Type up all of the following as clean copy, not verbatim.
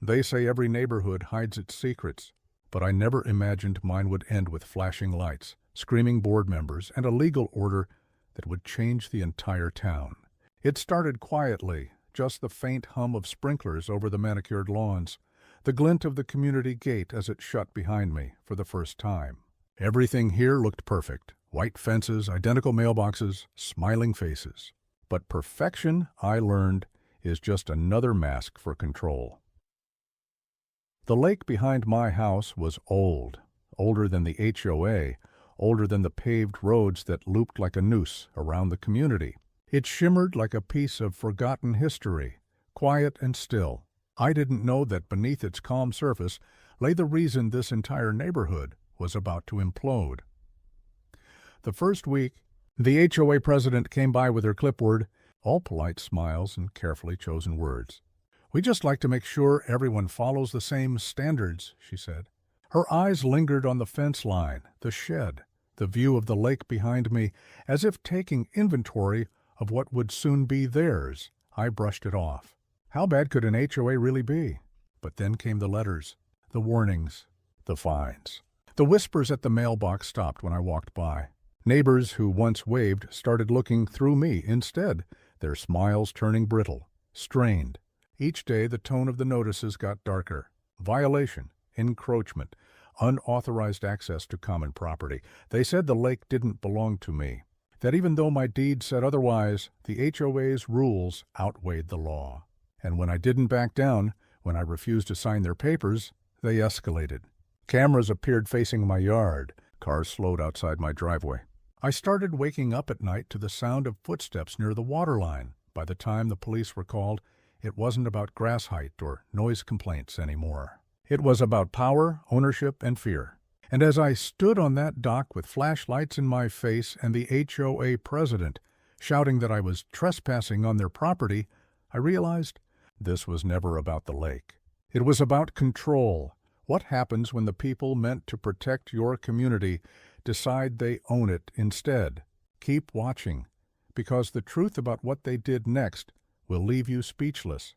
They say every neighborhood hides its secrets, but I never imagined mine would end with flashing lights, screaming board members, and a legal order that would change the entire town. It started quietly, just the faint hum of sprinklers over the manicured lawns, the glint of the community gate as it shut behind me for the first time. Everything here looked perfect. White fences, identical mailboxes, smiling faces. But perfection, I learned, is just another mask for control. The lake behind my house was old, older than the HOA, older than the paved roads that looped like a noose around the community. It shimmered like a piece of forgotten history, quiet and still. I didn't know that beneath its calm surface lay the reason this entire neighborhood was about to implode. The first week, the HOA president came by with her clipboard, all polite smiles and carefully chosen words. "We just like to make sure everyone follows the same standards," she said. Her eyes lingered on the fence line, the shed, the view of the lake behind me, as if taking inventory of what would soon be theirs. I brushed it off. How bad could an HOA really be? But then came the letters, the warnings, the fines. The whispers at the mailbox stopped when I walked by. Neighbors who once waved started looking through me instead, their smiles turning brittle, strained. Each day the tone of the notices got darker. Violation, encroachment, unauthorized access to common property. They said the lake didn't belong to me, that even though my deed said otherwise, the HOA's rules outweighed the law. And when I didn't back down, when I refused to sign their papers, they escalated. Cameras appeared facing my yard. Cars slowed outside my driveway. I started waking up at night to the sound of footsteps near the water line. By the time the police were called, it wasn't about grass height or noise complaints anymore. It was about power, ownership, and fear. And as I stood on that dock with flashlights in my face and the HOA president shouting that I was trespassing on their property, I realized this was never about the lake. It was about control. What happens when the people meant to protect your community decide they own it instead? Keep watching, because the truth about what they did next will leave you speechless.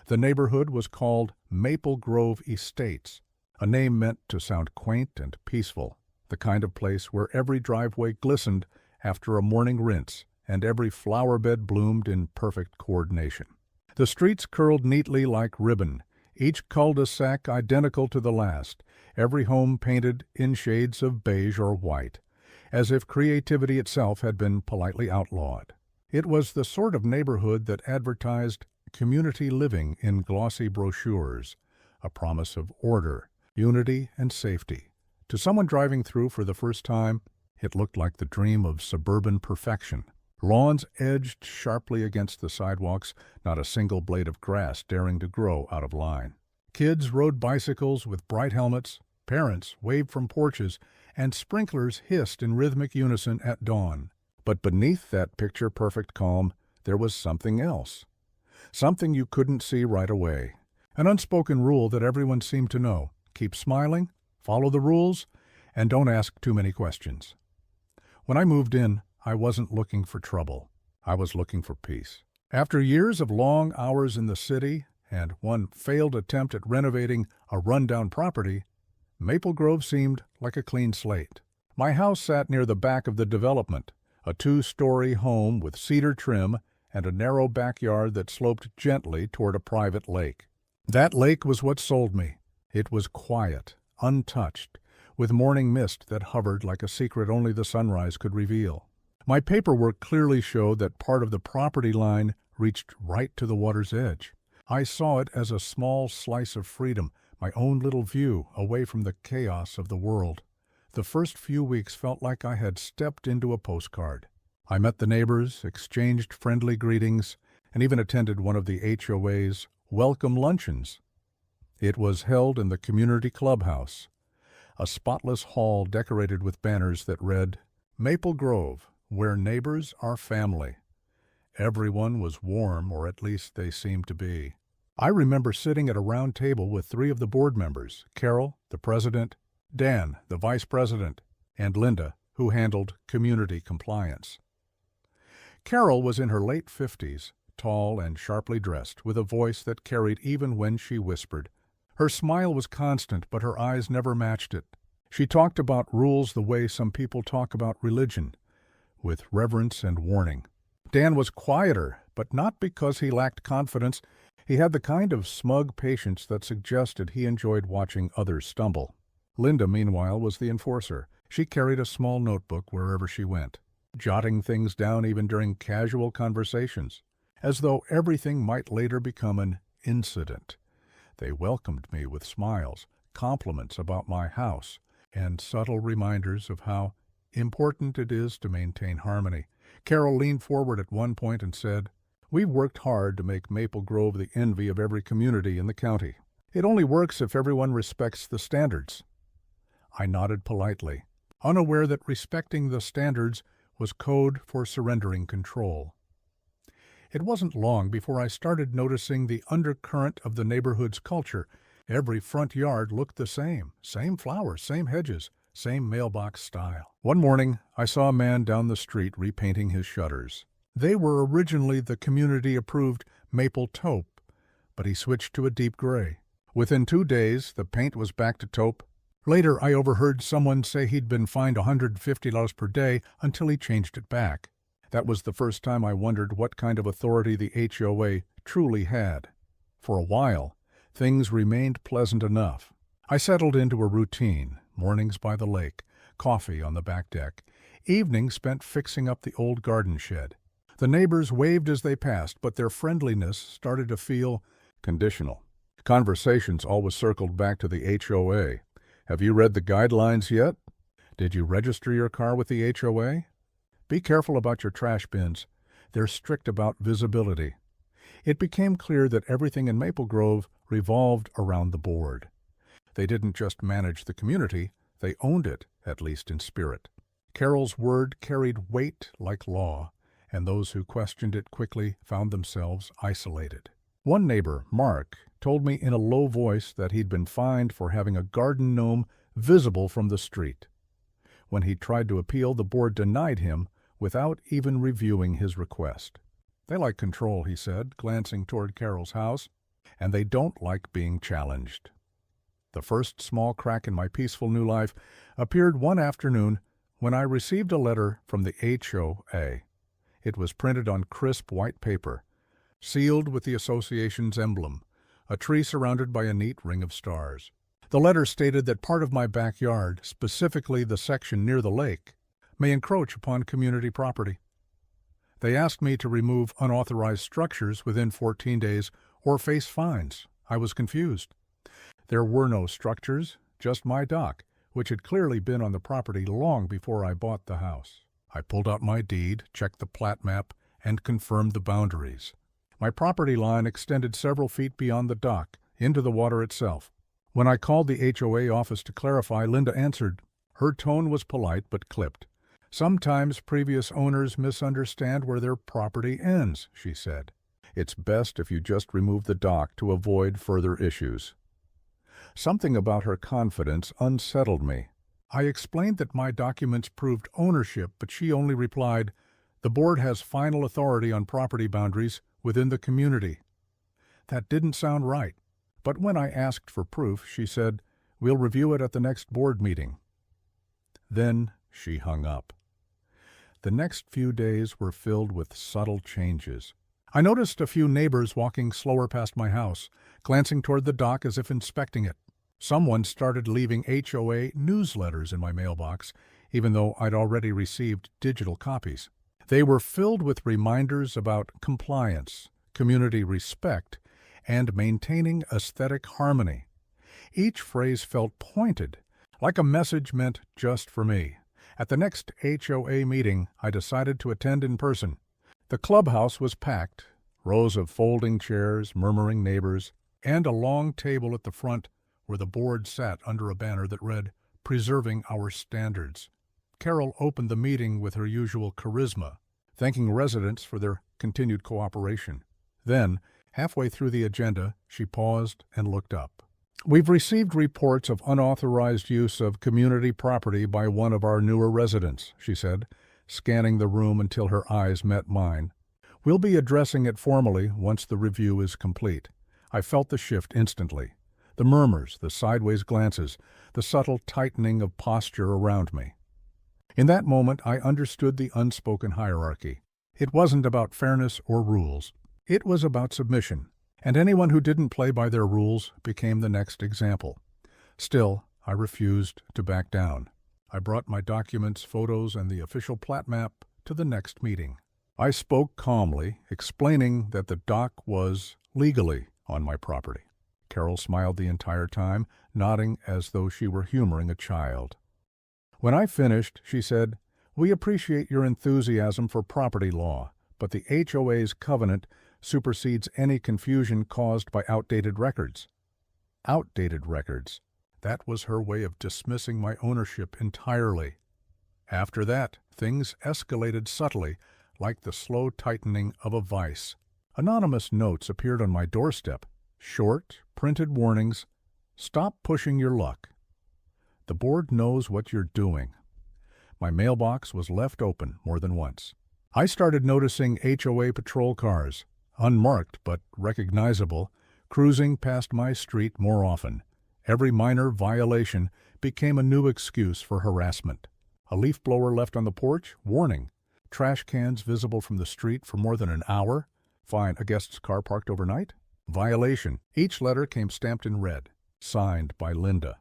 The neighborhood was called Maple Grove Estates, a name meant to sound quaint and peaceful, the kind of place where every driveway glistened after a morning rinse and every flower bed bloomed in perfect coordination. The streets curled neatly like ribbon, each cul-de-sac identical to the last, every home painted in shades of beige or white, as if creativity itself had been politely outlawed. It was the sort of neighborhood that advertised community living in glossy brochures, a promise of order, unity, and safety. To someone driving through for the first time, it looked like the dream of suburban perfection. Lawns edged sharply against the sidewalks, not a single blade of grass daring to grow out of line. Kids rode bicycles with bright helmets, parents waved from porches, and sprinklers hissed in rhythmic unison at dawn. But beneath that picture-perfect calm, there was something else. Something you couldn't see right away. An unspoken rule that everyone seemed to know. Keep smiling, follow the rules, and don't ask too many questions. When I moved in, I wasn't looking for trouble. I was looking for peace. After years of long hours in the city and one failed attempt at renovating a rundown property, Maple Grove seemed like a clean slate. My house sat near the back of the development, a 2-story home with cedar trim and a narrow backyard that sloped gently toward a private lake. That lake was what sold me. It was quiet, untouched, with morning mist that hovered like a secret only the sunrise could reveal. My paperwork clearly showed that part of the property line reached right to the water's edge. I saw it as a small slice of freedom, my own little view away from the chaos of the world. The first few weeks felt like I had stepped into a postcard. I met the neighbors, exchanged friendly greetings, and even attended one of the HOA's welcome luncheons. It was held in the community clubhouse, a spotless hall decorated with banners that read, "Maple Grove, where neighbors are family." Everyone was warm, or at least they seemed to be. I remember sitting at a round table with 3 of the board members, Carol, the president, Dan, the vice president, and Linda, who handled community compliance. Carol was in her late 50s, tall and sharply dressed, with a voice that carried even when she whispered. Her smile was constant, but her eyes never matched it. She talked about rules the way some people talk about religion, with reverence and warning. Dan was quieter, but not because he lacked confidence. He had the kind of smug patience that suggested he enjoyed watching others stumble. Linda, meanwhile, was the enforcer. She carried a small notebook wherever she went, jotting things down even during casual conversations, as though everything might later become an incident. They welcomed me with smiles, compliments about my house, and subtle reminders of how important it is to maintain harmony. Carol leaned forward at one point and said, "We've worked hard to make Maple Grove the envy of every community in the county. It only works if everyone respects the standards." I nodded politely, unaware that respecting the standards was code for surrendering control. It wasn't long before I started noticing the undercurrent of the neighborhood's culture. Every front yard looked the same flowers, same hedges, same mailbox style. One morning, I saw a man down the street repainting his shutters. They were originally the community-approved maple taupe, but he switched to a deep gray. Within 2 days, the paint was back to taupe. Later, I overheard someone say he'd been fined $150 per day until he changed it back. That was the first time I wondered what kind of authority the HOA truly had. For a while, things remained pleasant enough. I settled into a routine, mornings by the lake, coffee on the back deck, evenings spent fixing up the old garden shed. The neighbors waved as they passed, but their friendliness started to feel conditional. Conversations always circled back to the HOA. "Have you read the guidelines yet? Did you register your car with the HOA? Be careful about your trash bins. They're strict about visibility." It became clear that everything in Maple Grove revolved around the board. They didn't just manage the community, they owned it, at least in spirit. Carol's word carried weight like law, and those who questioned it quickly found themselves isolated. One neighbor, Mark, told me in a low voice that he'd been fined for having a garden gnome visible from the street. When he tried to appeal, the board denied him without even reviewing his request. "They like control," he said, glancing toward Carol's house, "and they don't like being challenged." The first small crack in my peaceful new life appeared one afternoon when I received a letter from the HOA. It was printed on crisp white paper, sealed with the association's emblem, a tree surrounded by a neat ring of stars. The letter stated that part of my backyard, specifically the section near the lake, may encroach upon community property. They asked me to remove unauthorized structures within 14 days or face fines. I was confused. There were no structures, just my dock, which had clearly been on the property long before I bought the house. I pulled out my deed, checked the plat map, and confirmed the boundaries. My property line extended several feet beyond the dock, into the water itself. When I called the HOA office to clarify, Linda answered. Her tone was polite but clipped. "Sometimes previous owners misunderstand where their property ends," she said. "It's best if you just remove the dock to avoid further issues." Something about her confidence unsettled me. I explained that my documents proved ownership, but she only replied, "The board has final authority on property boundaries within the community." That didn't sound right, but when I asked for proof, she said, "We'll review it at the next board meeting." Then she hung up. The next few days were filled with subtle changes. I noticed a few neighbors walking slower past my house, glancing toward the dock as if inspecting it. Someone started leaving HOA newsletters in my mailbox, even though I'd already received digital copies. They were filled with reminders about compliance, community respect, and maintaining aesthetic harmony. Each phrase felt pointed, like a message meant just for me. At the next HOA meeting, I decided to attend in person. The clubhouse was packed, rows of folding chairs, murmuring neighbors, and a long table at the front where the board sat under a banner that read, "Preserving Our Standards." Carol opened the meeting with her usual charisma, thanking residents for their continued cooperation. Then, halfway through the agenda, she paused and looked up. "We've received reports of unauthorized use of community property by one of our newer residents," she said, scanning the room until her eyes met mine. We'll be addressing it formally once the review is complete. I felt the shift instantly. The murmurs, the sideways glances, the subtle tightening of posture around me. In that moment, I understood the unspoken hierarchy. It wasn't about fairness or rules. It was about submission, and anyone who didn't play by their rules became the next example. Still, I refused to back down. I brought my documents, photos, and the official plat map to the next meeting. I spoke calmly, explaining that the dock was legally on my property. Carol smiled the entire time, nodding as though she were humoring a child. When I finished, she said, "We appreciate your enthusiasm for property law, but the HOA's covenant supersedes any confusion caused by outdated records." Outdated records. That was her way of dismissing my ownership entirely. After that, things escalated subtly, like the slow tightening of a vice. Anonymous notes appeared on my doorstep. Short, printed warnings. Stop pushing your luck. The board knows what you're doing. My mailbox was left open more than once. I started noticing HOA patrol cars, unmarked but recognizable, cruising past my street more often. Every minor violation became a new excuse for harassment. A leaf blower left on the porch? Warning. Trash cans visible from the street for more than an hour? Fine. A guest's car parked overnight? Violation. Each letter came stamped in red, signed by Linda.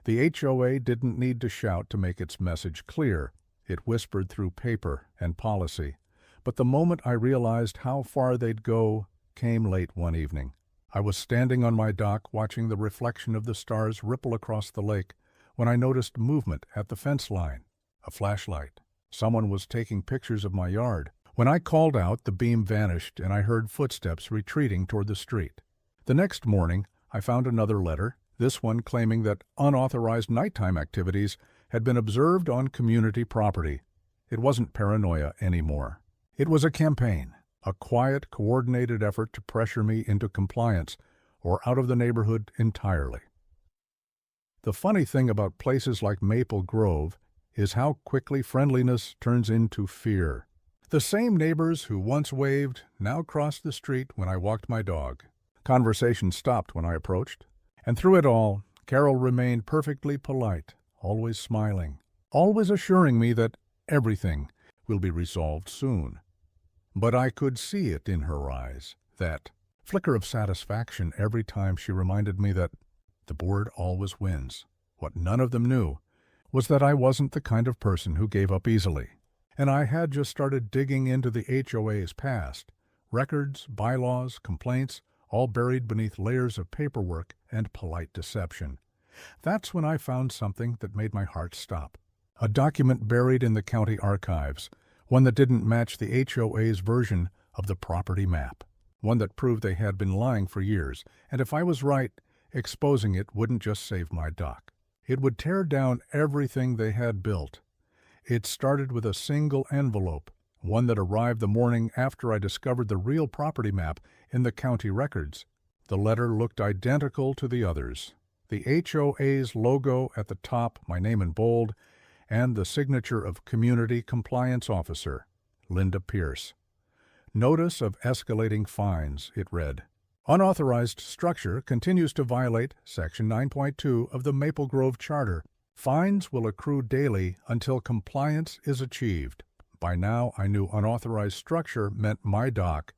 The HOA didn't need to shout to make its message clear. It whispered through paper and policy. But the moment I realized how far they'd go came late one evening. I was standing on my dock watching the reflection of the stars ripple across the lake when I noticed movement at the fence line. A flashlight. Someone was taking pictures of my yard. When I called out, the beam vanished and I heard footsteps retreating toward the street. The next morning, I found another letter, this one claiming that unauthorized nighttime activities had been observed on community property. It wasn't paranoia anymore. It was a campaign, a quiet, coordinated effort to pressure me into compliance or out of the neighborhood entirely. The funny thing about places like Maple Grove is how quickly friendliness turns into fear. The same neighbors who once waved now crossed the street when I walked my dog. Conversation stopped when I approached, and through it all, Carol remained perfectly polite, always smiling, always assuring me that everything will be resolved soon. But I could see it in her eyes, that flicker of satisfaction every time she reminded me that the board always wins. What none of them knew was that I wasn't the kind of person who gave up easily. And I had just started digging into the HOA's past. Records, bylaws, complaints, all buried beneath layers of paperwork and polite deception. That's when I found something that made my heart stop. A document buried in the county archives, one that didn't match the HOA's version of the property map, one that proved they had been lying for years, and if I was right, exposing it wouldn't just save my dock. It would tear down everything they had built. It started with a single envelope, one that arrived the morning after I discovered the real property map in the county records. The letter looked identical to the others. The HOA's logo at the top, my name in bold, and the signature of Community Compliance Officer, Linda Pierce. Notice of escalating fines, it read. Unauthorized structure continues to violate Section 9.2 of the Maple Grove Charter. Fines will accrue daily until compliance is achieved. By now, I knew unauthorized structure meant my dock,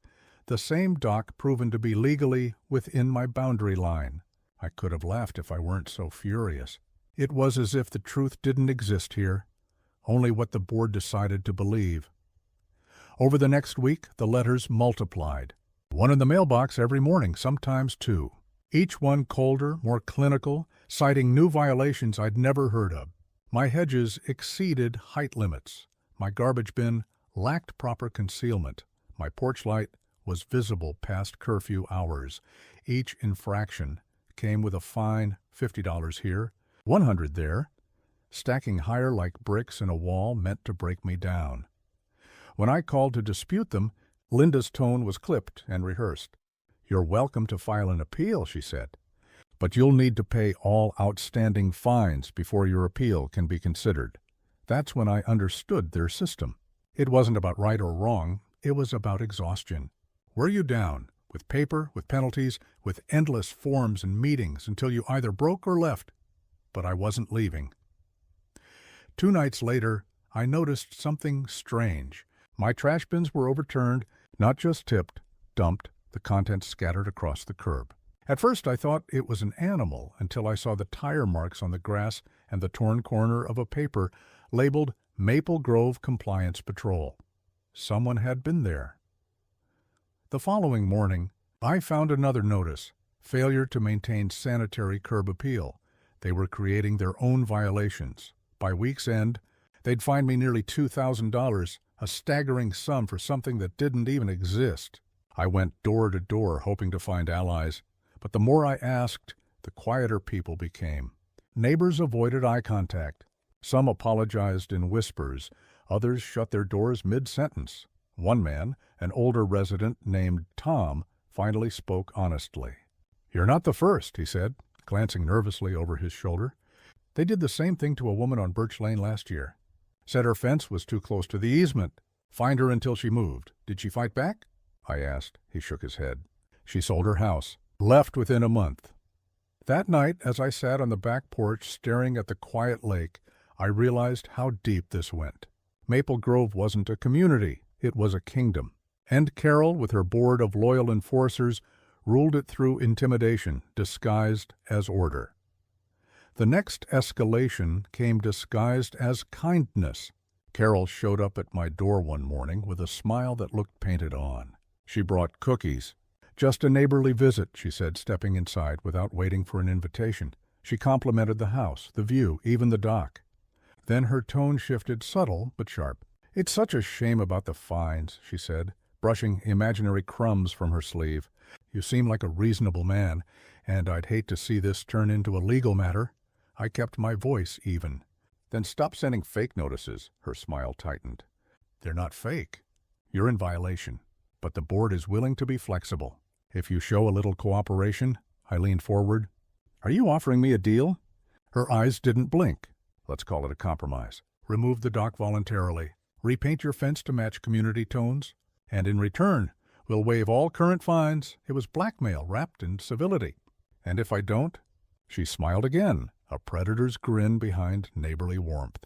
the same dock proven to be legally within my boundary line. I could have laughed if I weren't so furious. It was as if the truth didn't exist here, only what the board decided to believe. Over the next week, the letters multiplied. One in the mailbox every morning, sometimes two. Each one colder, more clinical, citing new violations I'd never heard of. My hedges exceeded height limits. My garbage bin lacked proper concealment. My porch light was visible past curfew hours. Each infraction came with a fine, $50 here, $100 there. Stacking higher like bricks in a wall meant to break me down. When I called to dispute them, Linda's tone was clipped and rehearsed. "You're welcome to file an appeal," she said, "but you'll need to pay all outstanding fines before your appeal can be considered." That's when I understood their system. It wasn't about right or wrong. It was about exhaustion. Were you down? With paper, with penalties, with endless forms and meetings until you either broke or left. But I wasn't leaving. 2 nights later, I noticed something strange. My trash bins were overturned, not just tipped, dumped, the contents scattered across the curb. At first I thought it was an animal until I saw the tire marks on the grass and the torn corner of a paper labeled Maple Grove Compliance Patrol. Someone had been there. The following morning, I found another notice, failure to maintain sanitary curb appeal. They were creating their own violations. By week's end, they'd fine me nearly $2,000, a staggering sum for something that didn't even exist. I went door to door hoping to find allies, but the more I asked, the quieter people became. Neighbors avoided eye contact. Some apologized in whispers. Others shut their doors mid-sentence. One man, an older resident named Tom, finally spoke honestly. "You're not the first," he said, glancing nervously over his shoulder. "They did the same thing to a woman on Birch Lane last year. Said her fence was too close to the easement. Fined her until she moved. Did she fight back?" I asked. He shook his head. "She sold her house. Left within a month." That night, as I sat on the back porch staring at the quiet lake, I realized how deep this went. Maple Grove wasn't a community. It was a kingdom. And Carol, with her board of loyal enforcers, ruled it through intimidation, disguised as order. The next escalation came disguised as kindness. Carol showed up at my door one morning with a smile that looked painted on. She brought cookies. "Just a neighborly visit," she said, stepping inside without waiting for an invitation. She complimented the house, the view, even the dock. Then her tone shifted, subtle but sharp. "It's such a shame about the fines," she said, brushing imaginary crumbs from her sleeve. "You seem like a reasonable man, and I'd hate to see this turn into a legal matter." I kept my voice even. "Then stop sending fake notices." Her smile tightened. "They're not fake. You're in violation, but the board is willing to be flexible. If you show a little cooperation." I leaned forward. "Are you offering me a deal?" Her eyes didn't blink. "Let's call it a compromise. Remove the dock voluntarily. Repaint your fence to match community tones. And in return, we'll waive all current fines." It was blackmail wrapped in civility. "And if I don't?" She smiled again, a predator's grin behind neighborly warmth.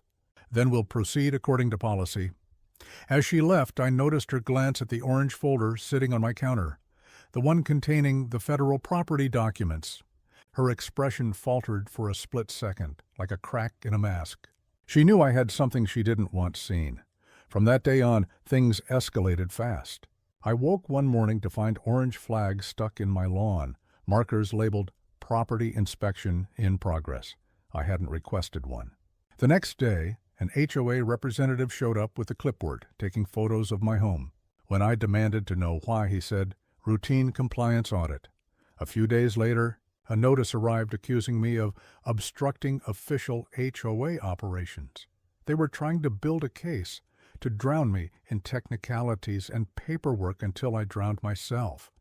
"Then we'll proceed according to policy." As she left, I noticed her glance at the orange folder sitting on my counter, the one containing the federal property documents. Her expression faltered for a split second, like a crack in a mask. She knew I had something she didn't want seen. From that day on, things escalated fast. I woke one morning to find orange flags stuck in my lawn, markers labeled "Property Inspection in Progress." I hadn't requested one. The next day, an HOA representative showed up with a clipboard, taking photos of my home. When I demanded to know why, he said, "Routine compliance audit." A few days later, a notice arrived accusing me of obstructing official HOA operations. They were trying to build a case, to drown me in technicalities and paperwork until I drowned myself.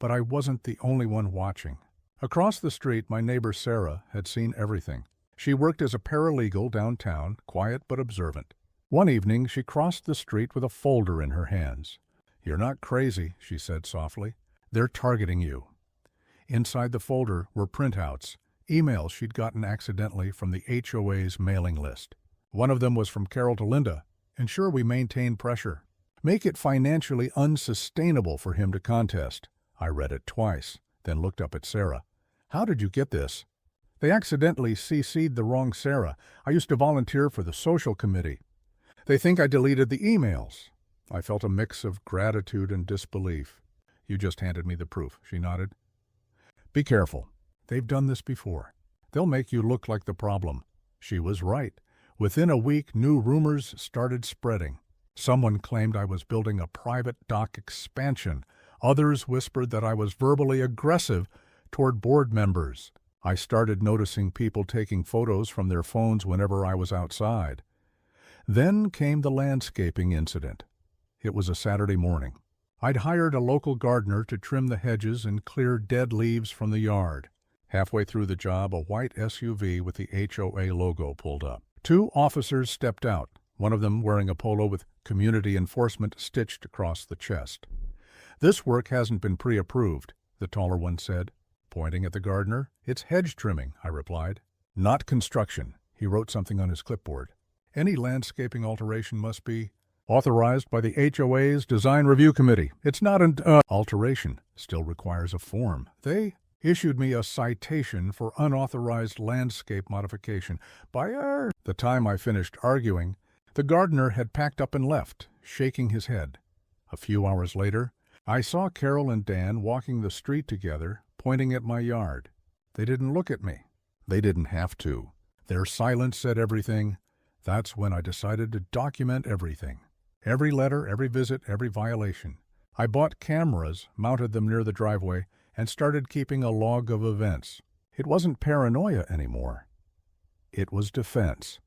But I wasn't the only one watching. Across the street, my neighbor Sarah had seen everything. She worked as a paralegal downtown, quiet but observant. One evening, she crossed the street with a folder in her hands. "You're not crazy," she said softly. "They're targeting you." Inside the folder were printouts, emails she'd gotten accidentally from the HOA's mailing list. One of them was from Carol to Linda. "Ensure we maintain pressure. Make it financially unsustainable for him to contest." I read it twice, then looked up at Sarah. "How did you get this?" "They accidentally CC'd the wrong Sarah. I used to volunteer for the social committee. They think I deleted the emails." I felt a mix of gratitude and disbelief. "You just handed me the proof," she nodded. "Be careful. They've done this before. They'll make you look like the problem." She was right. Within a week, new rumors started spreading. Someone claimed I was building a private dock expansion. Others whispered that I was verbally aggressive toward board members. I started noticing people taking photos from their phones whenever I was outside. Then came the landscaping incident. It was a Saturday morning. I'd hired a local gardener to trim the hedges and clear dead leaves from the yard. Halfway through the job, a white SUV with the HOA logo pulled up. 2 officers stepped out, one of them wearing a polo with community enforcement stitched across the chest. "This work hasn't been pre-approved," the taller one said, pointing at the gardener. "It's hedge trimming," I replied. "Not construction." He wrote something on his clipboard. "Any landscaping alteration must be authorized by the HOA's Design Review Committee. It's not an alteration. Still requires a form. They issued me a citation for unauthorized landscape modification. By the time I finished arguing, the gardener had packed up and left, shaking his head. A few hours later, I saw Carol and Dan walking the street together, pointing at my yard. They didn't look at me. They didn't have to. Their silence said everything. That's when I decided to document everything. Every letter, every visit, every violation. I bought cameras, mounted them near the driveway, and started keeping a log of events. It wasn't paranoia anymore. It was defense.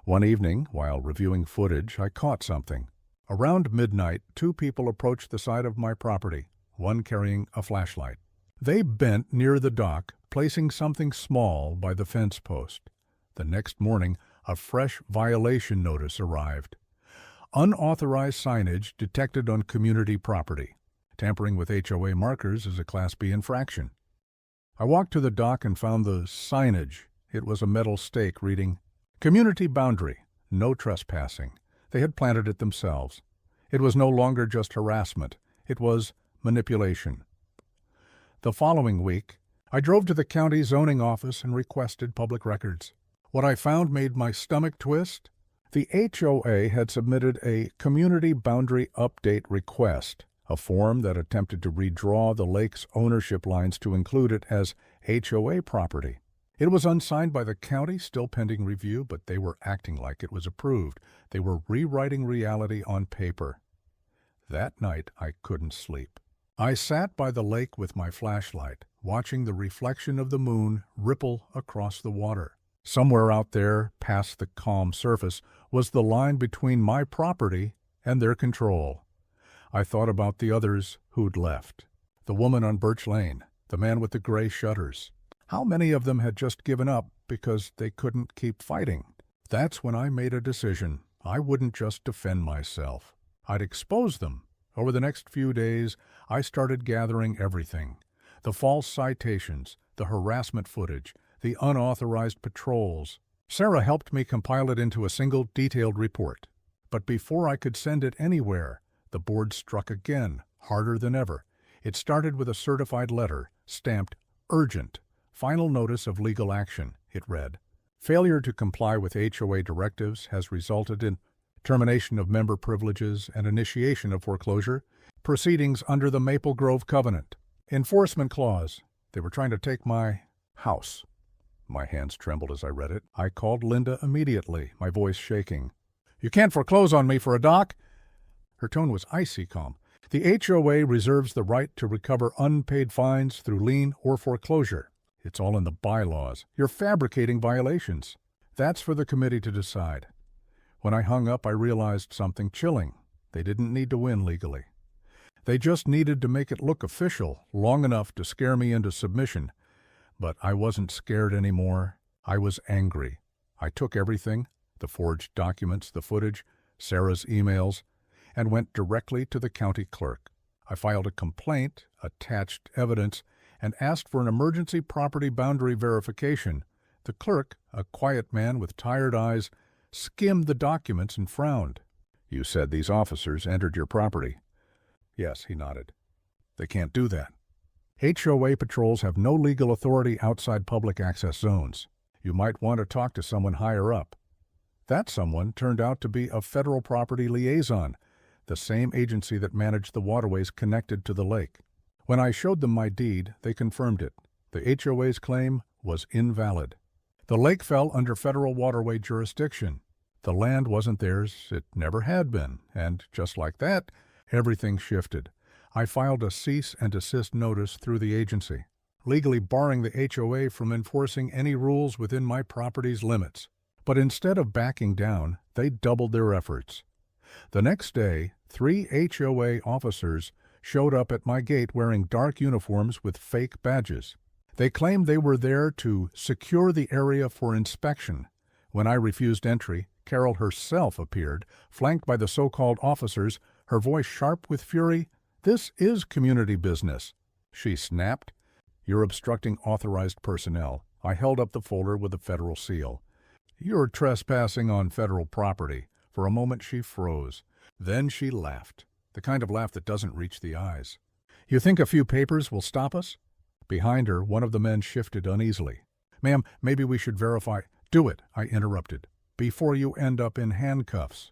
One evening, while reviewing footage, I caught something. Around midnight, 2 people approached the side of my property, one carrying a flashlight. They bent near the dock, placing something small by the fence post. The next morning, a fresh violation notice arrived. Unauthorized signage detected on community property. Tampering with HOA markers is a Class B infraction. I walked to the dock and found the signage. It was a metal stake reading, "Community boundary, no trespassing." They had planted it themselves. It was no longer just harassment. It was manipulation. The following week, I drove to the county zoning office and requested public records. What I found made my stomach twist. The HOA had submitted a community boundary update request, a form that attempted to redraw the lake's ownership lines to include it as HOA property. It was unsigned by the county, still pending review, but they were acting like it was approved. They were rewriting reality on paper. That night, I couldn't sleep. I sat by the lake with my flashlight, watching the reflection of the moon ripple across the water. Somewhere out there, past the calm surface, was the line between my property and their control. I thought about the others who'd left. The woman on Birch Lane, the man with the gray shutters. How many of them had just given up because they couldn't keep fighting? That's when I made a decision. I wouldn't just defend myself. I'd expose them. Over the next few days, I started gathering everything. The false citations, the harassment footage, the unauthorized patrols. Sarah helped me compile it into a single detailed report. But before I could send it anywhere, the board struck again, harder than ever. It started with a certified letter, stamped urgent. Final notice of legal action, it read. Failure to comply with HOA directives has resulted in termination of member privileges and initiation of foreclosure, proceedings under the Maple Grove Covenant. Enforcement clause. They were trying to take my house. My hands trembled as I read it. I called Linda immediately, my voice shaking. "You can't foreclose on me for a dock." Her tone was icy calm. "The HOA reserves the right to recover unpaid fines through lien or foreclosure. It's all in the bylaws. You're fabricating violations. That's for the committee to decide." When I hung up, I realized something chilling. They didn't need to win legally. They just needed to make it look official, long enough to scare me into submission. But I wasn't scared anymore. I was angry. I took everything, the forged documents, the footage, Sarah's emails, and went directly to the county clerk. I filed a complaint, attached evidence, and asked for an emergency property boundary verification. The clerk, a quiet man with tired eyes, skimmed the documents and frowned. "You said these officers entered your property." "Yes," he nodded. "They can't do that. HOA patrols have no legal authority outside public access zones. You might want to talk to someone higher up." That someone turned out to be a federal property liaison, the same agency that managed the waterways connected to the lake. When I showed them my deed, they confirmed it. The HOA's claim was invalid. The lake fell under federal waterway jurisdiction. The land wasn't theirs, it never had been, and just like that, everything shifted. I filed a cease and desist notice through the agency, legally barring the HOA from enforcing any rules within my property's limits. But instead of backing down, they doubled their efforts. The next day, 3 HOA officers showed up at my gate wearing dark uniforms with fake badges. They claimed they were there to secure the area for inspection. When I refused entry, Carol herself appeared, flanked by the so-called officers, her voice sharp with fury. "This is community business," she snapped. "You're obstructing authorized personnel." I held up the folder with the federal seal. "You're trespassing on federal property." For a moment she froze. Then she laughed, the kind of laugh that doesn't reach the eyes. "You think a few papers will stop us?" Behind her, one of the men shifted uneasily. "Ma'am, maybe we should verify—" "Do it," I interrupted, "before you end up in handcuffs."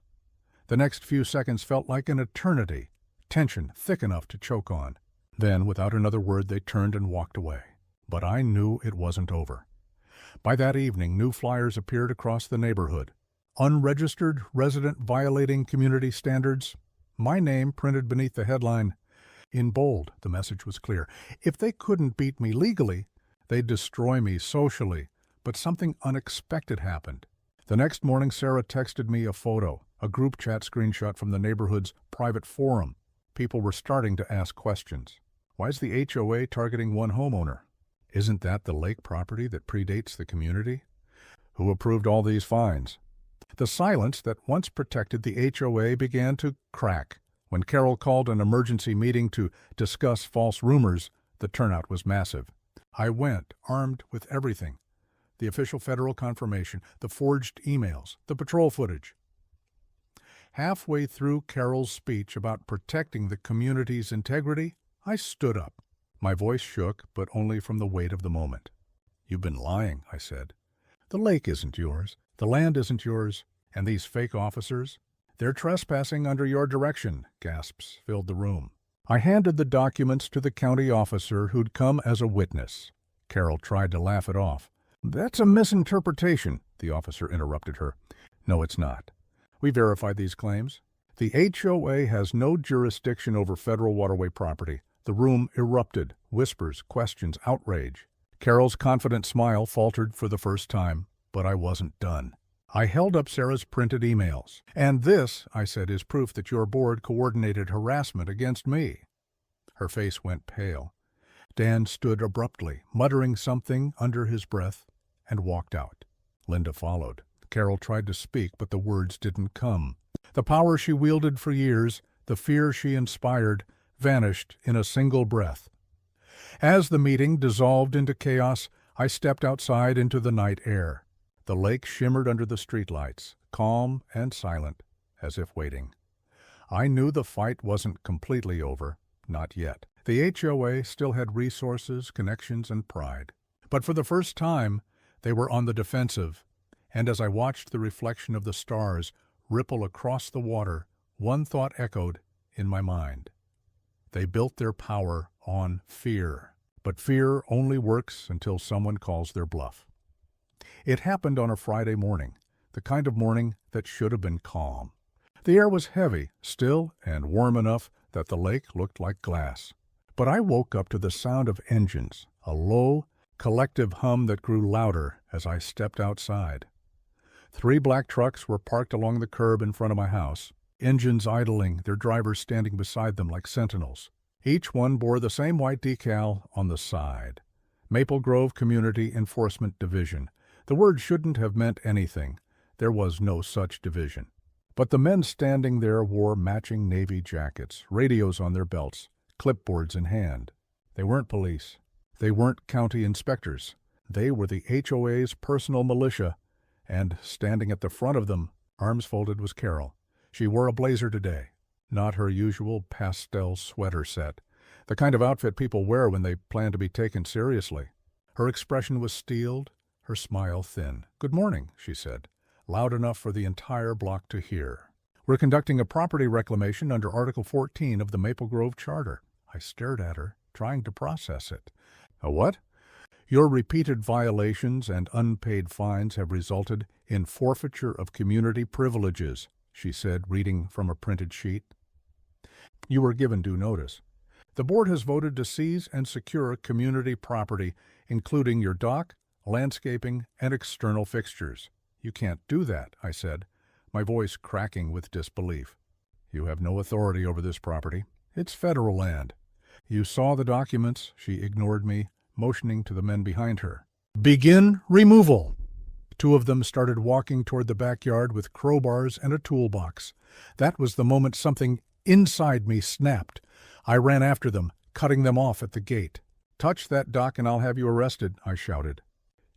The next few seconds felt like an eternity, tension thick enough to choke on. Then, without another word, they turned and walked away. But I knew it wasn't over. By that evening, new flyers appeared across the neighborhood. "Unregistered resident violating community standards." My name printed beneath the headline. In bold, the message was clear. If they couldn't beat me legally, they'd destroy me socially. But something unexpected happened. The next morning, Sarah texted me a photo, a group chat screenshot from the neighborhood's private forum. People were starting to ask questions. Why's the HOA targeting one homeowner? Isn't that the lake property that predates the community? Who approved all these fines? The silence that once protected the HOA began to crack. When Carol called an emergency meeting to discuss false rumors, the turnout was massive. I went, armed with everything. The official federal confirmation, the forged emails, the patrol footage. Halfway through Carol's speech about protecting the community's integrity, I stood up. My voice shook, but only from the weight of the moment. "You've been lying," I said. "The lake isn't yours. The land isn't yours. And these fake officers? They're trespassing under your direction." Gasps filled the room. I handed the documents to the county officer who'd come as a witness. Carol tried to laugh it off. "That's a misinterpretation," the officer interrupted her. "No, it's not. We verified these claims. The HOA has no jurisdiction over federal waterway property." The room erupted, whispers, questions, outrage. Carol's confident smile faltered for the first time, but I wasn't done. I held up Sarah's printed emails. "And this," I said, "is proof that your board coordinated harassment against me." Her face went pale. Dan stood abruptly, muttering something under his breath, and walked out. Linda followed. Carol tried to speak, but the words didn't come. The power she wielded for years, the fear she inspired, vanished in a single breath. As the meeting dissolved into chaos, I stepped outside into the night air. The lake shimmered under the streetlights, calm and silent, as if waiting. I knew the fight wasn't completely over, not yet. The HOA still had resources, connections, and pride. But for the first time, they were on the defensive, and as I watched the reflection of the stars ripple across the water, one thought echoed in my mind. They built their power on fear, but fear only works until someone calls their bluff. It happened on a Friday morning, the kind of morning that should have been calm. The air was heavy, still, and warm enough that the lake looked like glass. But I woke up to the sound of engines, a low, collective hum that grew louder as I stepped outside. 3 black trucks were parked along the curb in front of my house, engines idling, their drivers standing beside them like sentinels. Each one bore the same white decal on the side. Maple Grove Community Enforcement Division. The word shouldn't have meant anything. There was no such division. But the men standing there wore matching navy jackets, radios on their belts, clipboards in hand. They weren't police. They weren't county inspectors. They were the HOA's personal militia, and standing at the front of them, arms folded, was Carol. She wore a blazer today, not her usual pastel sweater set, the kind of outfit people wear when they plan to be taken seriously. Her expression was steeled, her smile thin. "Good morning," she said, loud enough for the entire block to hear. "We're conducting a property reclamation under Article 14 of the Maple Grove Charter." I stared at her, trying to process it. "A what?" "Your repeated violations and unpaid fines have resulted in forfeiture of community privileges," she said, reading from a printed sheet. "You were given due notice. The board has voted to seize and secure community property, including your dock, landscaping, and external fixtures." "You can't do that," I said, my voice cracking with disbelief. "You have no authority over this property. It's federal land." "You saw the documents," she ignored me, motioning to the men behind her. "Begin removal." Two of them started walking toward the backyard with crowbars and a toolbox. That was the moment something inside me snapped. I ran after them, cutting them off at the gate. "Touch that dock and I'll have you arrested," I shouted.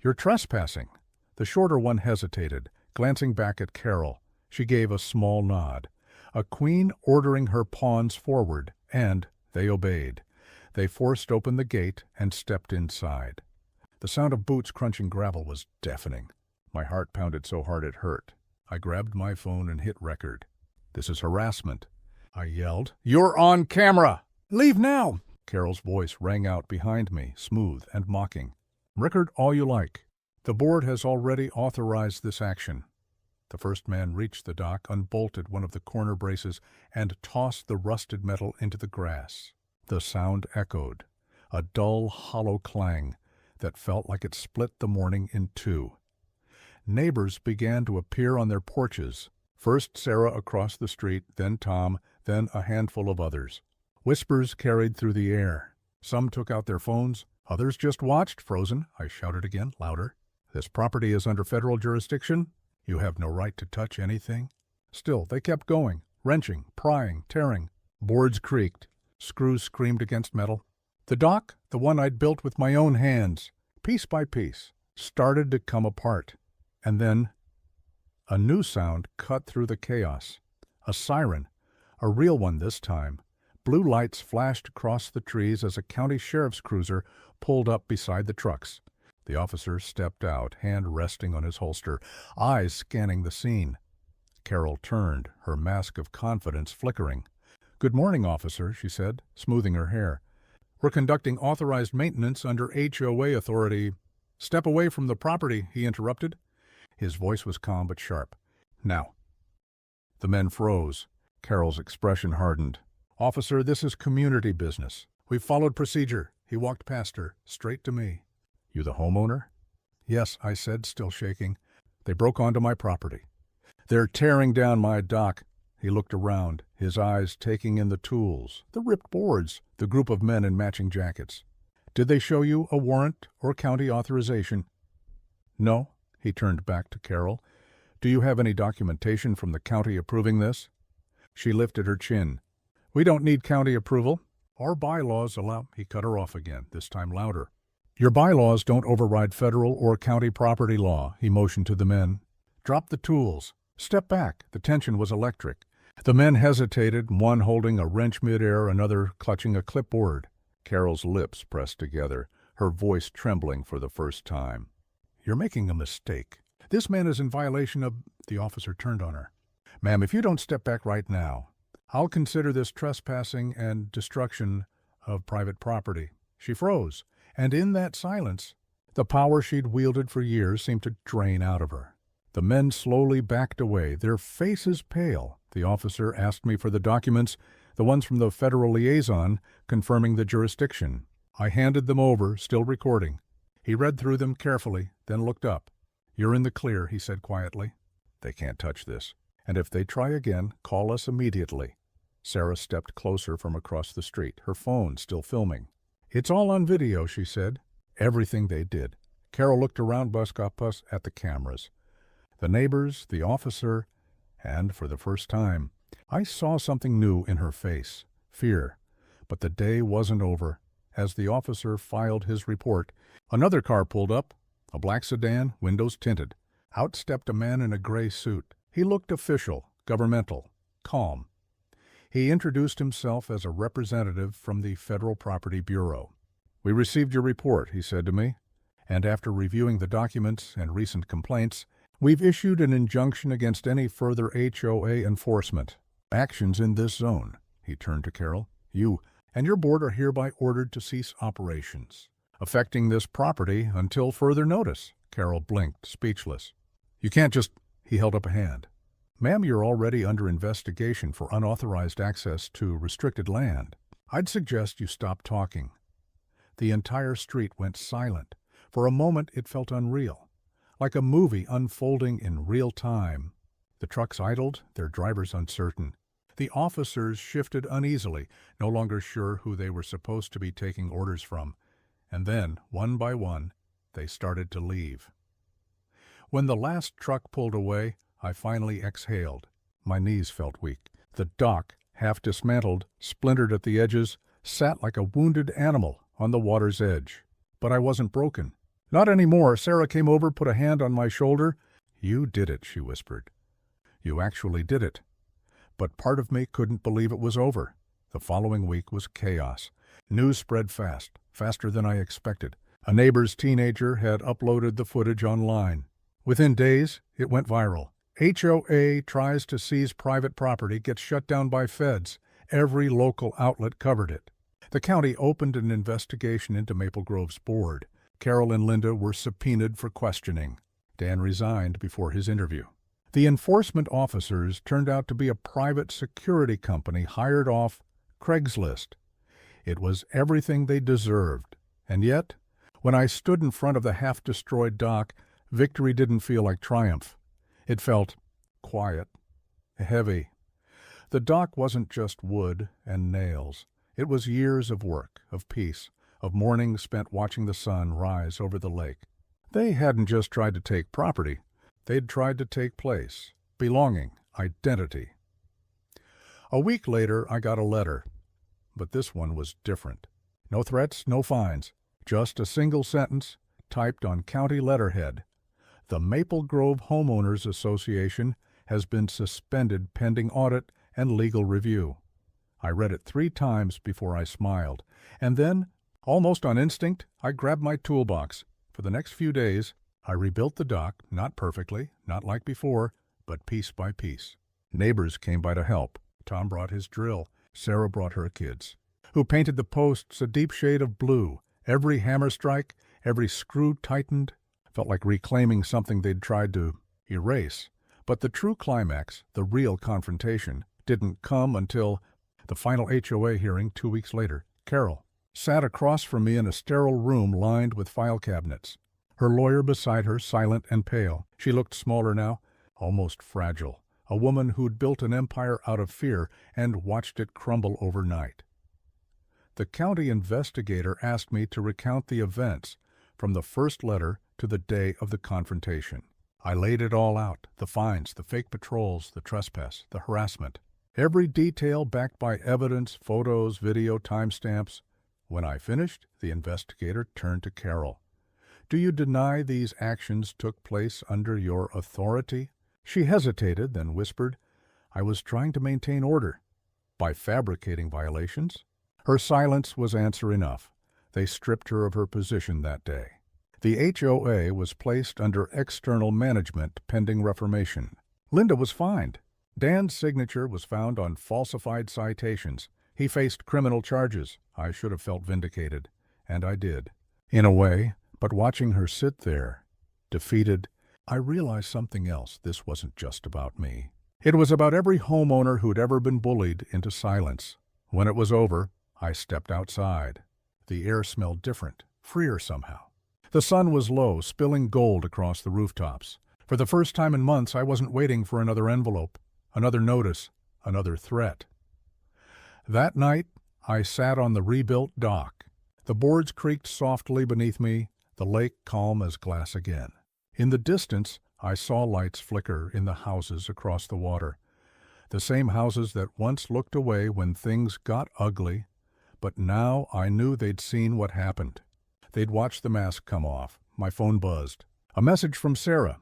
"You're trespassing." The shorter one hesitated, glancing back at Carol. She gave a small nod. A queen ordering her pawns forward, and they obeyed. They forced open the gate and stepped inside. The sound of boots crunching gravel was deafening. My heart pounded so hard it hurt. I grabbed my phone and hit record. "This is harassment," I yelled. "You're on camera!" "Leave now!" Carol's voice rang out behind me, smooth and mocking. "Record all you like. The board has already authorized this action." The first man reached the dock, unbolted one of the corner braces, and tossed the rusted metal into the grass. The sound echoed, a dull, hollow clang that felt like it split the morning in two. Neighbors began to appear on their porches, first Sarah across the street, then Tom, then a handful of others. Whispers carried through the air. Some took out their phones, others just watched, frozen. I shouted again, louder. "This property is under federal jurisdiction. You have no right to touch anything." Still, they kept going, wrenching, prying, tearing. Boards creaked. Screws screamed against metal. The dock, the one I'd built with my own hands, piece by piece, started to come apart. And then a new sound cut through the chaos. A siren, a real one this time. Blue lights flashed across the trees as a county sheriff's cruiser pulled up beside the trucks. The officer stepped out, hand resting on his holster, eyes scanning the scene. Carol turned, her mask of confidence flickering. "Good morning, officer," she said, smoothing her hair. "We're conducting authorized maintenance under HOA authority." "Step away from the property," he interrupted. His voice was calm but sharp. "Now." The men froze. Carol's expression hardened. "Officer, this is community business. We've followed procedure." He walked past her, straight to me. "You the homeowner?" "Yes," I said, still shaking. "They broke onto my property. They're tearing down my dock." He looked around, his eyes taking in the tools, the ripped boards, the group of men in matching jackets. "Did they show you a warrant or county authorization?" "No." He turned back to Carol. "Do you have any documentation from the county approving this?" She lifted her chin. "We don't need county approval. Our bylaws allow—" He cut her off again, this time louder. "Your bylaws don't override federal or county property law," he motioned to the men. "Drop the tools. Step back." The tension was electric. The men hesitated, one holding a wrench midair, another clutching a clipboard. Carol's lips pressed together, her voice trembling for the first time. "You're making a mistake. This man is in violation of—" The officer turned on her. "Ma'am, if you don't step back right now, I'll consider this trespassing and destruction of private property." She froze, and in that silence, the power she'd wielded for years seemed to drain out of her. The men slowly backed away, their faces pale. The officer asked me for the documents, the ones from the federal liaison, confirming the jurisdiction. I handed them over, still recording. He read through them carefully, then looked up. "You're in the clear," he said quietly. "They can't touch this. And if they try again, call us immediately." Sarah stepped closer from across the street, her phone still filming. "It's all on video," she said. Everything they did. Carol looked around Buskapas at the cameras. The neighbors, the officer, and for the first time, I saw something new in her face, fear. But the day wasn't over. As the officer filed his report, another car pulled up, a black sedan, windows tinted. Out stepped a man in a gray suit. He looked official, governmental, calm. He introduced himself as a representative from the Federal Property Bureau. "We received your report," he said to me, "and after reviewing the documents and recent complaints, we've issued an injunction against any further HOA enforcement. Actions in this zone." He turned to Carol. "You and your board are hereby ordered to cease operations affecting this property until further notice." Carol blinked, speechless. "You can't just—" He held up a hand. "Ma'am, you're already under investigation for unauthorized access to restricted land. I'd suggest you stop talking." The entire street went silent. For a moment it felt unreal, like a movie unfolding in real time. The trucks idled, their drivers uncertain. The officers shifted uneasily, no longer sure who they were supposed to be taking orders from. And then, one by one, they started to leave. When the last truck pulled away, I finally exhaled. My knees felt weak. The dock, half dismantled, splintered at the edges, sat like a wounded animal on the water's edge. But I wasn't broken. Not anymore. Sarah came over, put a hand on my shoulder. "You did it," she whispered. "You actually did it." But part of me couldn't believe it was over. The following week was chaos. News spread fast, faster than I expected. A neighbor's teenager had uploaded the footage online. Within days, it went viral. HOA tries to seize private property, gets shut down by feds. Every local outlet covered it. The county opened an investigation into Maple Grove's board. Carol and Linda were subpoenaed for questioning. Dan resigned before his interview. The enforcement officers turned out to be a private security company hired off Craigslist. It was everything they deserved. And yet, when I stood in front of the half-destroyed dock, victory didn't feel like triumph. It felt quiet, heavy. The dock wasn't just wood and nails. It was years of work, of peace, of mornings spent watching the sun rise over the lake. They hadn't just tried to take property. They'd tried to take place, belonging, identity. A week later, I got a letter. But this one was different. No threats, no fines. Just a single sentence, typed on county letterhead. The Maple Grove Homeowners Association has been suspended pending audit and legal review. I read it 3 times before I smiled. And then, almost on instinct, I grabbed my toolbox. For the next few days, I rebuilt the dock, not perfectly, not like before, but piece by piece. Neighbors came by to help. Tom brought his drill. Sarah brought her kids, who painted the posts a deep shade of blue. Every hammer strike, every screw tightened, felt like reclaiming something they'd tried to erase. But the true climax, the real confrontation, didn't come until the final HOA hearing 2 weeks later. Carol sat across from me in a sterile room lined with file cabinets. Her lawyer beside her, silent and pale. She looked smaller now, almost fragile. A woman who'd built an empire out of fear and watched it crumble overnight. The county investigator asked me to recount the events from the first letter to the day of the confrontation. I laid it all out, the fines, the fake patrols, the trespass, the harassment. Every detail backed by evidence, photos, video, timestamps. When I finished, the investigator turned to Carol. "Do you deny these actions took place under your authority?" She hesitated, then whispered, "I was trying to maintain order." By fabricating violations? Her silence was answer enough. They stripped her of her position that day. The HOA was placed under external management pending reformation. Linda was fined. Dan's signature was found on falsified citations. He faced criminal charges. I should have felt vindicated, and I did. In a way, but watching her sit there, defeated, I realized something else. This wasn't just about me. It was about every homeowner who'd ever been bullied into silence. When it was over, I stepped outside. The air smelled different, freer somehow. The sun was low, spilling gold across the rooftops. For the first time in months, I wasn't waiting for another envelope, another notice, another threat. That night, I sat on the rebuilt dock. The boards creaked softly beneath me, the lake calm as glass again. In the distance, I saw lights flicker in the houses across the water. The same houses that once looked away when things got ugly, but now I knew they'd seen what happened. They'd watched the mask come off. My phone buzzed. A message from Sarah.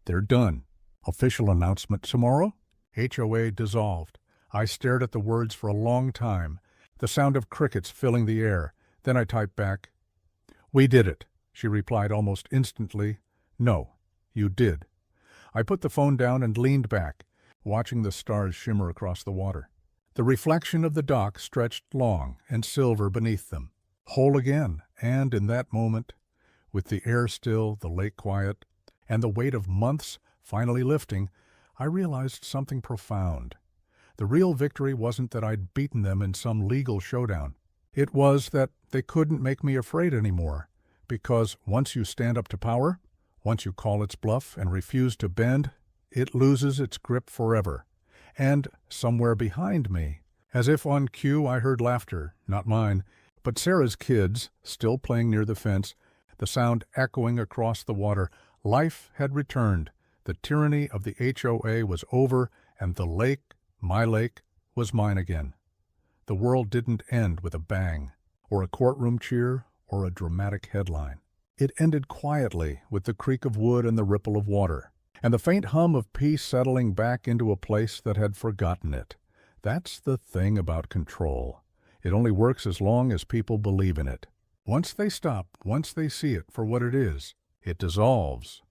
"They're done. Official announcement tomorrow?" HOA dissolved. I stared at the words for a long time, the sound of crickets filling the air. Then I typed back, "We did it." She replied almost instantly, "No, you did." I put the phone down and leaned back, watching the stars shimmer across the water. The reflection of the dock stretched long and silver beneath them, whole again, and in that moment, with the air still, the lake quiet, and the weight of months finally lifting, I realized something profound. The real victory wasn't that I'd beaten them in some legal showdown. It was that they couldn't make me afraid anymore, because once you stand up to power, once you call its bluff and refuse to bend, it loses its grip forever. And somewhere behind me, as if on cue, I heard laughter, not mine, but Sarah's kids, still playing near the fence, the sound echoing across the water, Life had returned. The tyranny of the HOA was over, and the lake, my lake, was mine again. The world didn't end with a bang, or a courtroom cheer, or a dramatic headline. It ended quietly with the creak of wood and the ripple of water, and the faint hum of peace settling back into a place that had forgotten it. That's the thing about control. It only works as long as people believe in it. Once they stop, once they see it for what it is, it dissolves.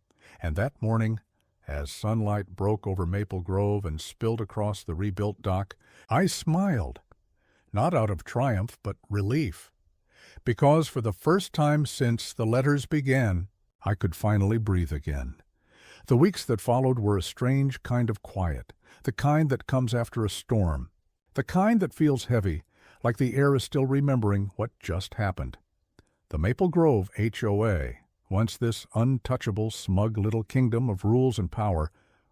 And that morning, as sunlight broke over Maple Grove and spilled across the rebuilt dock, I smiled, not out of triumph but relief, because for the first time since the letters began, I could finally breathe again. The weeks that followed were a strange kind of quiet, the kind that comes after a storm, the kind that feels heavy, like the air is still remembering what just happened. The Maple Grove HOA, once this untouchable, smug little kingdom of rules and power,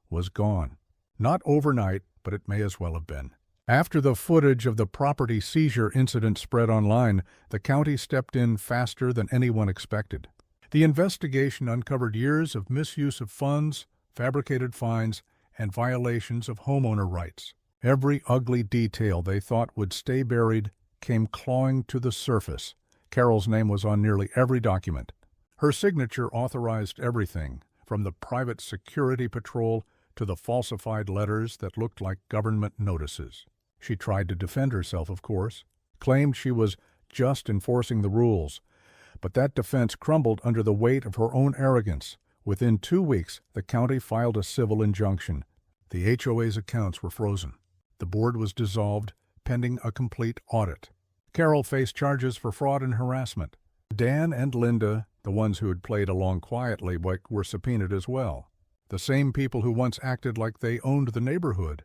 was gone. Not overnight, but it may as well have been. After the footage of the property seizure incident spread online, the county stepped in faster than anyone expected. The investigation uncovered years of misuse of funds, fabricated fines, and violations of homeowner rights. Every ugly detail they thought would stay buried came clawing to the surface. Carol's name was on nearly every document. Her signature authorized everything, from the private security patrol to the falsified letters that looked like government notices. She tried to defend herself, of course, claimed she was just enforcing the rules, but that defense crumbled under the weight of her own arrogance. Within 2 weeks, the county filed a civil injunction. The HOA's accounts were frozen. The board was dissolved, pending a complete audit. Carol faced charges for fraud and harassment. Dan and Linda, the ones who had played along quietly, were subpoenaed as well. The same people who once acted like they owned the neighborhood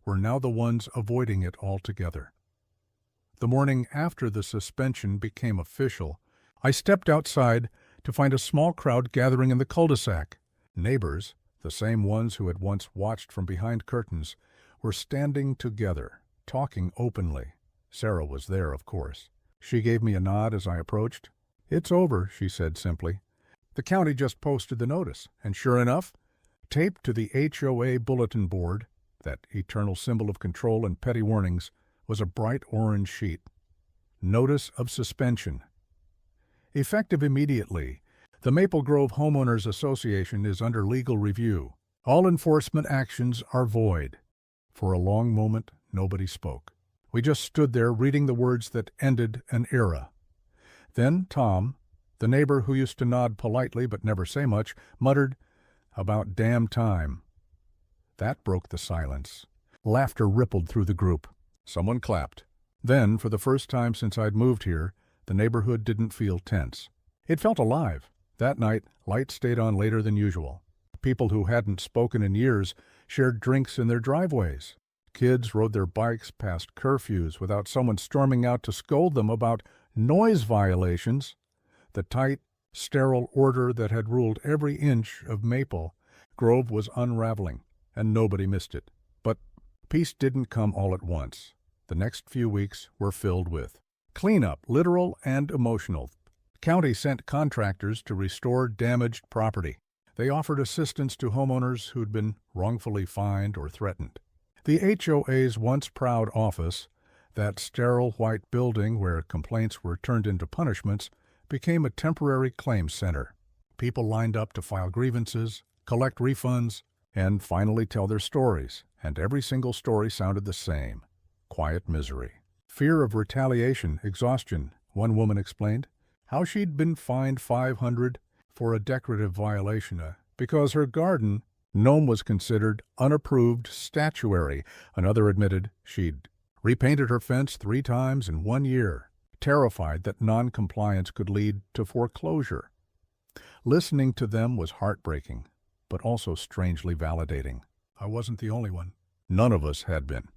were now the ones avoiding it altogether. The morning after the suspension became official, I stepped outside to find a small crowd gathering in the cul-de-sac. Neighbors, the same ones who had once watched from behind curtains, were standing together, talking openly. Sarah was there, of course. She gave me a nod as I approached. "It's over," she said simply. "The county just posted the notice, and sure enough, taped to the HOA bulletin board, that eternal symbol of control and petty warnings, was a bright orange sheet. Notice of suspension. Effective immediately, the Maple Grove Homeowners Association is under legal review. All enforcement actions are void." For a long moment, nobody spoke. We just stood there reading the words that ended an era. Then Tom, the neighbor who used to nod politely but never say much, muttered, "About damn time." That broke the silence. Laughter rippled through the group. Someone clapped. Then, for the first time since I'd moved here, the neighborhood didn't feel tense. It felt alive. That night, lights stayed on later than usual. People who hadn't spoken in years shared drinks in their driveways. Kids rode their bikes past curfews without someone storming out to scold them about noise violations. The tight, sterile order that had ruled every inch of Maple Grove was unraveling, and nobody missed it. But peace didn't come all at once. The next few weeks were filled with cleanup, literal and emotional. The county sent contractors to restore damaged property. They offered assistance to homeowners who'd been wrongfully fined or threatened. The HOA's once proud office, that sterile white building where complaints were turned into punishments, became a temporary claims center. People lined up to file grievances, collect refunds, and finally tell their stories, and every single story sounded the same: quiet misery. Fear of retaliation, exhaustion, one woman explained. How she'd been fined $500 for a decorative violation because her garden gnome was considered unapproved statuary. Another admitted she'd repainted her fence 3 times in 1 year, terrified that non-compliance could lead to foreclosure. Listening to them was heartbreaking, but also strangely validating. I wasn't the only one. None of us had been.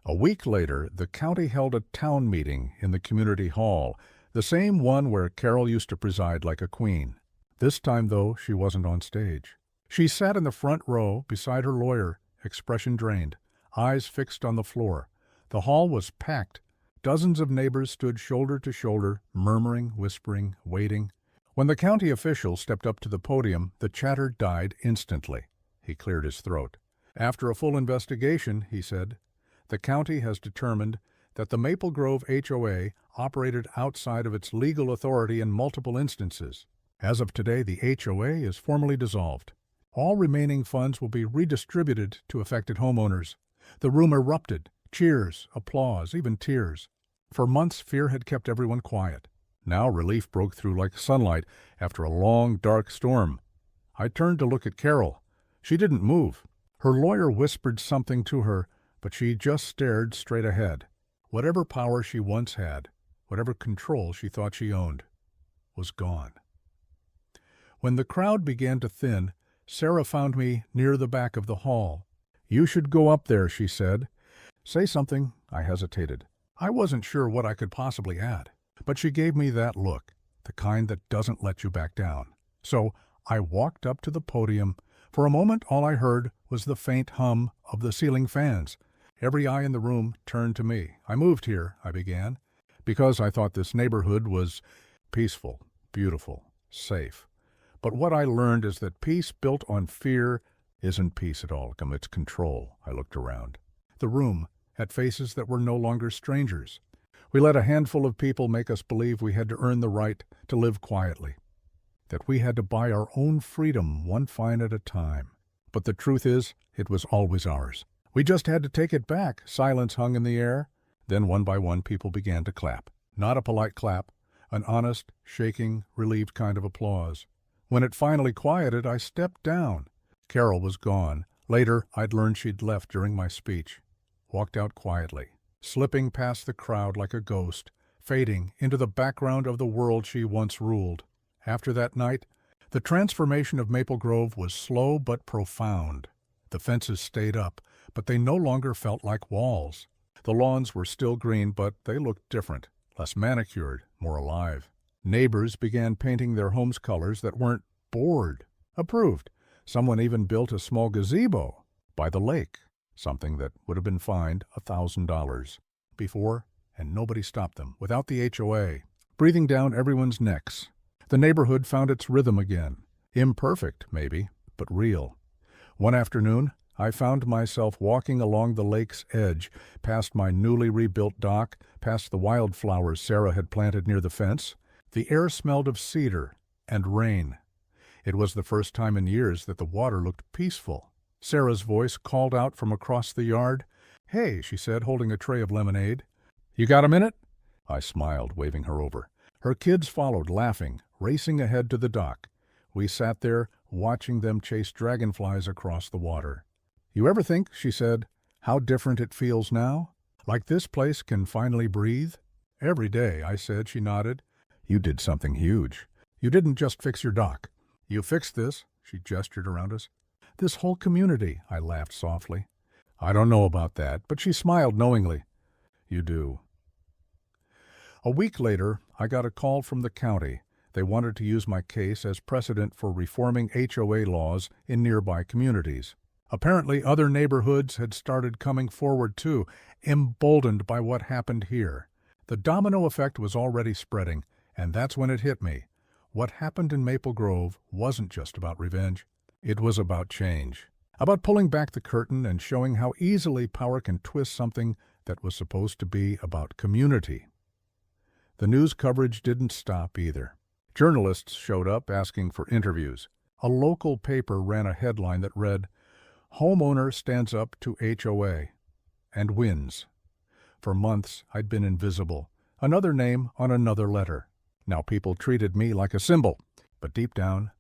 A week later, the county held a town meeting in the community hall, the same one where Carol used to preside like a queen. This time, though, she wasn't on stage. She sat in the front row beside her lawyer, expression drained, eyes fixed on the floor. The hall was packed. Dozens of neighbors stood shoulder to shoulder, murmuring, whispering, waiting. When the county official stepped up to the podium, the chatter died instantly. He cleared his throat. After a full investigation, he said, the county has determined that the Maple Grove HOA operated outside of its legal authority in multiple instances. As of today, the HOA is formally dissolved. All remaining funds will be redistributed to affected homeowners. The room erupted. Cheers, applause, even tears. For months, fear had kept everyone quiet. Now relief broke through like sunlight after a long, dark storm. I turned to look at Carol. She didn't move. Her lawyer whispered something to her, but she just stared straight ahead. Whatever power she once had, whatever control she thought she owned, was gone. When the crowd began to thin, Sarah found me near the back of the hall. "You should go up there," she said. "Say something." I hesitated. I wasn't sure what I could possibly add, but she gave me that look, the kind that doesn't let you back down. So I walked up to the podium. For a moment, all I heard was the faint hum of the ceiling fans. Every eye in the room turned to me. "I moved here," I began, "because I thought this neighborhood was peaceful, beautiful, safe. But what I learned is that peace built on fear isn't peace at all. It's control." I looked around. The room had faces that were no longer strangers. We let a handful of people make us believe we had to earn the right to live quietly, that we had to buy our own freedom one fine at a time. But the truth is, it was always ours. We just had to take it back. Silence hung in the air. Then one by one people began to clap. Not a polite clap, an honest, shaking, relieved kind of applause. When it finally quieted, I stepped down. Carol was gone. Later, I'd learned she'd left during my speech. Walked out quietly, slipping past the crowd like a ghost, fading into the background of the world she once ruled. After that night, the transformation of Maple Grove was slow but profound. The fences stayed up, but they no longer felt like walls. The lawns were still green, but they looked different, less manicured, more alive. Neighbors began painting their homes colors that weren't bored, approved. Someone even built a small gazebo by the lake, something that would have been fined $1,000 before, and nobody stopped them, without the HOA, breathing down everyone's necks. The neighborhood found its rhythm again. Imperfect, maybe, but real. One afternoon, I found myself walking along the lake's edge, past my newly rebuilt dock, past the wildflowers Sarah had planted near the fence. The air smelled of cedar and rain. It was the first time in years that the water looked peaceful. Sarah's voice called out from across the yard. "Hey," she said, holding a tray of lemonade. "You got a minute?" I smiled, waving her over. Her kids followed, laughing, racing ahead to the dock. We sat there, watching them chase dragonflies across the water. "You ever think," she said, "how different it feels now? Like this place can finally breathe?" "Every day," I said. She nodded. "You did something huge. You didn't just fix your dock. You fixed this," she gestured around us. "This whole community," I laughed softly. "I don't know about that," but she smiled knowingly. "You do." A week later, I got a call from the county. They wanted to use my case as precedent for reforming HOA laws in nearby communities. Apparently, other neighborhoods had started coming forward too, emboldened by what happened here. The domino effect was already spreading, and that's when it hit me. What happened in Maple Grove wasn't just about revenge. It was about change, about pulling back the curtain and showing how easily power can twist something that was supposed to be about community. The news coverage didn't stop either. Journalists showed up asking for interviews. A local paper ran a headline that read, "Homeowner stands up to HOA and wins." For months, I'd been invisible, another name on another letter. Now people treated me like a symbol, but deep down,